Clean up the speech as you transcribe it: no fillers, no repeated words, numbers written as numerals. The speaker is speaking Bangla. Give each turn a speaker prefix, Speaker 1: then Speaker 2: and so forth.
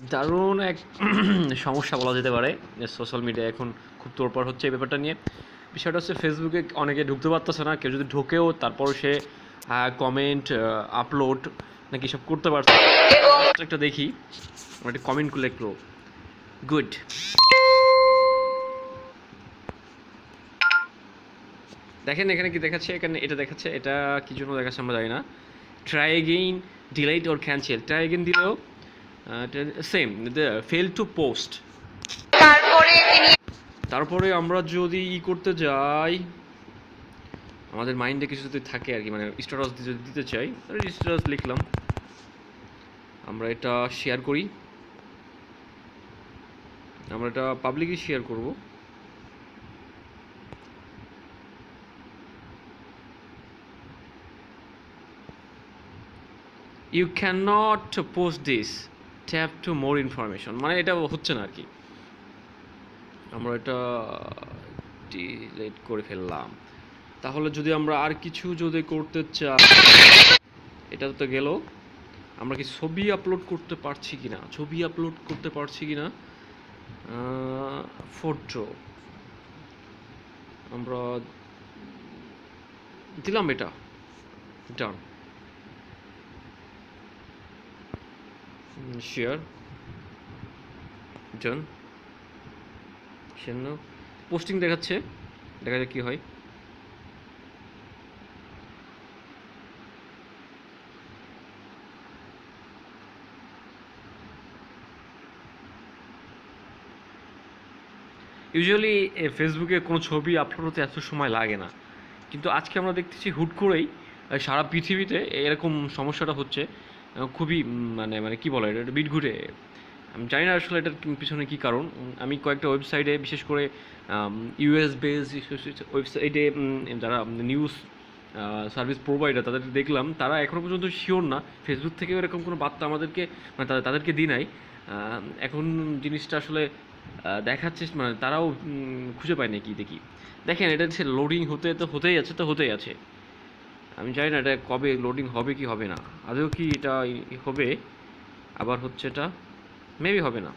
Speaker 1: দারুণ এক সমস্যা বলা যেতে পারে যে সোশ্যাল মিডিয়া এখন খুব তোড়পাড় হচ্ছে এই ব্যাপারটা নিয়ে। বিষয়টা হচ্ছে ফেসবুকে অনেকে ঢুকতে পারতেছে না, কেউ যদি ঢোকেও তারপর সে কমেন্ট আপলোড নাকি সব করতে পারছে। একটা দেখি আমরা একটা কমেন্ট করলে একটু গুড। দেখেন এখানে কি দেখাচ্ছে, এখানে এটা দেখাচ্ছে, এটা কি জন্য দেখাচ্ছে আমরা জানি না। ট্রাই এগেইন, ডিলাইট ওর ক্যান্সেল। ট্রাই এগেইন দিলেও সেম ফেল টু পোস্ট। তারপরে আমরা যদি করতে যাই, আমাদের মাইন্ডে কিছু যদি থাকে আর কি, মানে স্ট্যাটাস যদি দিতে চাই, স্ট্যাটাস লিখলাম, আমরা এটা শেয়ার করি, আমরা এটা পাবলিকলি শেয়ার করব। You can not post this, tap to more information, মানে এটা হচ্ছে না আর কি। আমরা এটা ডিলিট করে ফেললাম। তাহলে যদি আমরা আর কিছু যদি করতে চাই, এটা তো গেল। আমরা কি ছবি আপলোড করতে পারছি কিনা, ছবি আপলোড করতে পারছি কিনা, ফটো আমরা দিলাম, এটা ডান। শেয়ার ডান, শেয়ার পোস্টিং দেখাচ্ছে, দেখা যাক কি হয়। ইউজুয়ালি ফেসবুকে কোনো ছবি আপলোড হতে এত সময় লাগে না, কিন্তু আজকে আমরা দেখতেছি হুট করেই সারা পৃথিবীতে এরকম সমস্যাটা হচ্ছে। খুবই মানে মানে কী বলে, এটা বিট ঘুরে। আমি জানি না আসলে এটার পিছনে কী কারণ। আমি কয়েকটা ওয়েবসাইটে, বিশেষ করে ইউএস বেস ওয়েবসাইটে যারা নিউজ সার্ভিস প্রোভাইডার, তাদের দেখলাম তারা এখনও পর্যন্ত শিওর না ফেসবুক থেকেও এরকম কোনো বার্তা আমাদেরকে, মানে তাদেরকে দিই নাই। এখন জিনিসটা আসলে দেখাচ্ছে, মানে তারাও খুঁজে পায় না কি দেখি। দেখেন এটা হচ্ছে লোডিং হতেই আছে। আমি জানি না এটা কবে লোডিং হবে কি হবে না, আদৌ কি এটা হবে, আবার হচ্ছে এটা মেবি হবে না।